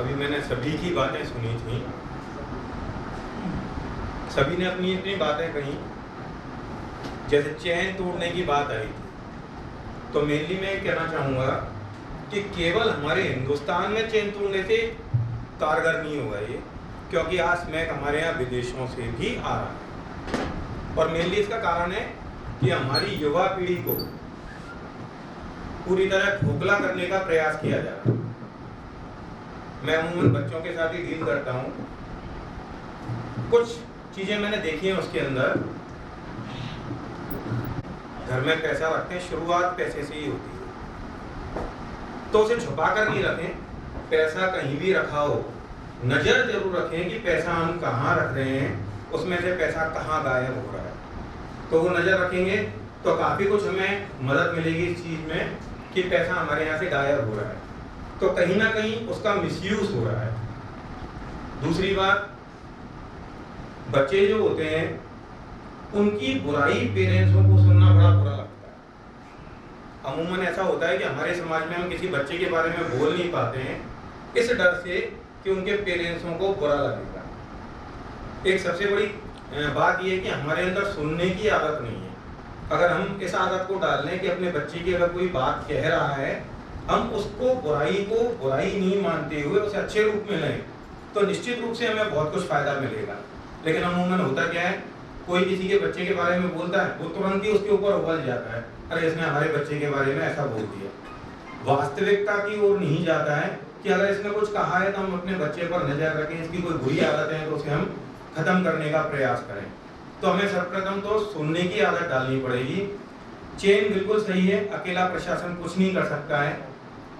अभी मैंने सभी की बातें सुनी थी, सभी ने अपनी अपनी बातें कही। जैसे चैन तोड़ने की बात आई थी, तो मेनली मैं कहना चाहूँगा कि केवल हमारे हिंदुस्तान में चैन तोड़ने से कारगर नहीं होगा ये, क्योंकि आज स्मैक हमारे यहाँ विदेशों से भी आ रहा है। और मेनली इसका कारण है कि हमारी युवा पीढ़ी को पूरी तरह खोखला करने का प्रयास किया जा रहा है। मैं अमूमन बच्चों के साथ ही डील करता हूँ। कुछ चीज़ें मैंने देखी हैं उसके अंदर। घर में पैसा रखते हैं, शुरुआत पैसे से ही होती है, तो उसे छुपा कर नहीं रखें। पैसा कहीं भी रखा हो, नज़र जरूर रखें कि पैसा हम कहाँ रख रहे हैं, उसमें से पैसा कहाँ गायब हो रहा है। तो वो नज़र रखेंगे तो काफ़ी कुछ हमें मदद मिलेगी इस चीज़ में कि पैसा हमारे यहाँ से गायब हो रहा है, तो कहीं ना कहीं उसका मिसयूज हो रहा है। दूसरी बात, बच्चे जो होते हैं उनकी बुराई पेरेंट्सों को सुनना बड़ा बुरा लगता है। अमूमन ऐसा होता है कि हमारे समाज में हम किसी बच्चे के बारे में बोल नहीं पाते हैं इस डर से कि उनके पेरेंट्सों को बुरा लगेगा। एक सबसे बड़ी बात यह है कि हमारे अंदर सुनने की आदत नहीं है। अगर हम इस आदत को डाल लें कि अपने बच्चे की अगर कोई बात कह रहा है, हम उसको बुराई नहीं मानते हुए उसे अच्छे रूप में लें, तो निश्चित रूप से हमें बहुत कुछ फायदा मिलेगा। लेकिन अमूमन होता क्या है, कोई किसी के बच्चे के बारे में बोलता है, वो तुरंत ही उसके ऊपर उबल जाता है, अरे इसने हमारे बच्चे के बारे में ऐसा बोल दिया। वास्तविकता की ओर नहीं जाता है कि अगर इसने कुछ कहा है तो हम अपने बच्चे पर नजर रखें, इसकी कोई बुरी आदत है तो उसे हम खत्म करने का प्रयास करें। तो हमें सर्वप्रथम तो सुनने की आदत डालनी पड़ेगी। चेन बिल्कुल सही है, अकेला प्रशासन कुछ नहीं कर सकता है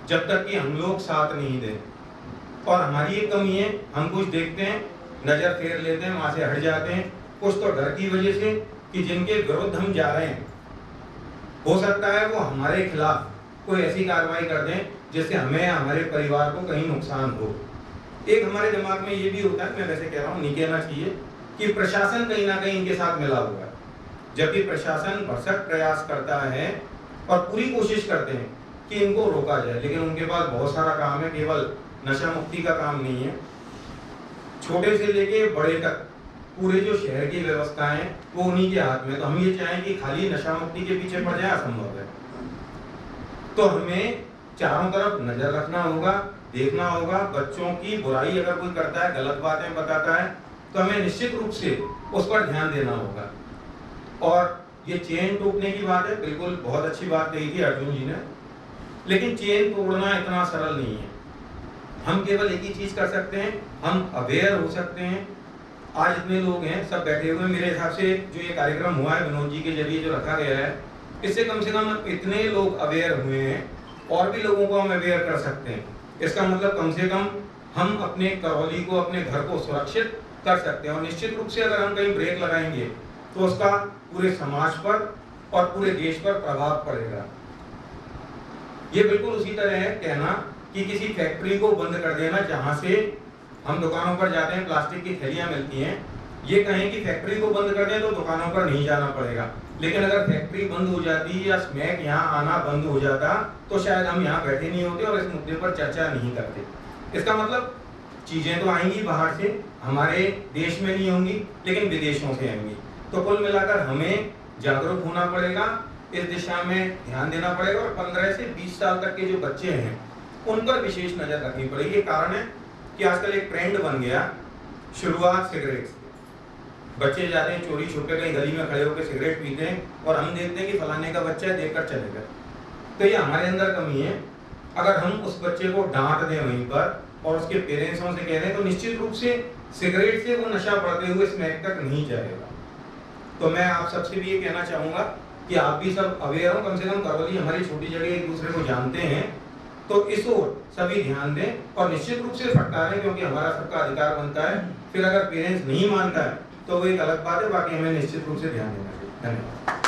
जब तक कि हम लोग साथ नहीं दें। और हमारी ये कमी है, हम कुछ देखते हैं, नजर फेर लेते हैं, वहां से हट जाते हैं। कुछ तो डर की वजह से कि जिनके विरुद्ध हम जा रहे हैं, हो सकता है वो हमारे खिलाफ कोई ऐसी कार्रवाई कर दें जिससे हमें हमारे परिवार को कहीं नुकसान हो। एक हमारे दिमाग में ये भी होता है, मैं वैसे कह रहा हूँ, नहीं कहना चाहिए, कि प्रशासन कहीं ना कहीं इनके साथ मिला हुआ है। जबकि प्रशासन भरसक प्रयास करता है और पूरी कोशिश करते हैं कि इनको रोका जाए, लेकिन उनके पास बहुत सारा काम है, केवल नशा मुक्ति का काम नहीं है। छोटे से लेके बड़े तक पूरे जो शहर की व्यवस्था है वो उन्हीं के हाथ में। तो हम ये चाहें कि खाली नशा मुक्ति के पीछे पड़ जाए, असंभव है। तो हमें चारों तरफ नजर रखना होगा, देखना होगा। बच्चों की बुराई अगर कोई करता है, गलत बातें बताता है, तो हमें निश्चित रूप से उस पर ध्यान देना होगा। और ये चेन टूटने की बात है, बिल्कुल बहुत अच्छी बात कही थी अर्जुन जी ने, लेकिन चेन तोड़ना इतना सरल नहीं है। हम केवल एक ही चीज कर सकते हैं, हम अवेयर हो सकते हैं। आज इतने लोग हैं, सब बैठे हुए, मेरे हिसाब से जो ये कार्यक्रम हुआ है विनोद जी के जरिए जो रखा गया है, इससे कम से कम इतने लोग अवेयर हुए हैं, और भी लोगों को हम अवेयर कर सकते हैं। इसका मतलब कम से कम हम अपने करौली को, अपने घर को सुरक्षित कर सकते हैं। और निश्चित रूप से अगर हम कहीं ब्रेक लगाएंगे तो उसका पूरे समाज पर और पूरे देश पर प्रभाव पड़ेगा। ये बिल्कुल उसी तरह है कहना कि किसी फैक्ट्री को बंद कर देना, जहां से हम दुकानों पर जाते हैं, प्लास्टिक की थैलियां मिलती हैं, ये कहें कि फैक्ट्री को बंद कर दें तो दुकानों पर नहीं जाना पड़ेगा। लेकिन अगर फैक्ट्री बंद हो जाती या स्मैक यहाँ आना बंद हो जाता तो शायद हम यहाँ बैठे नहीं होते और इस मुद्दे पर चर्चा नहीं करते। इसका मतलब चीजें तो आएंगी बाहर से, हमारे देश में नहीं होंगी, लेकिन विदेशों से आएंगी। तो कुल मिलाकर हमें जागरूक होना पड़ेगा, इस दिशा में ध्यान देना पड़ेगा। और 15 से 20 साल तक के जो बच्चे हैं उन पर विशेष नजर रखनी पड़ेगी। ये कारण है कि आजकल एक ट्रेंड बन गया, शुरुआत सिगरेट से। बच्चे जाते हैं चोरी छुपे कहीं गली में खड़े होकर सिगरेट पीते हैं, और हम देखते हैं कि फलाने का बच्चा है, देखकर चले गए। तो ये हमारे अंदर कमी है। अगर हम उस बच्चे को डांट दें वहीं पर और उसके पेरेंट्सों से कह दें, तो निश्चित रूप से सिगरेट से वो नशा बढ़ते हुए स्मैक तक नहीं जाएगा। तो मैं आप सबसे भी ये कहना चाहूँगा कि आप भी सब अवेयर हो, कम से कम करौली हमारी छोटी जगह, एक दूसरे को जानते हैं, तो इस ओर सभी ध्यान दें और निश्चित रूप से फटकारें, क्योंकि हमारा सबका अधिकार बनता है। फिर अगर पेरेंट्स नहीं मानता है तो वो एक अलग बात है, बाकी हमें निश्चित रूप से ध्यान देना चाहिए। धन्यवाद।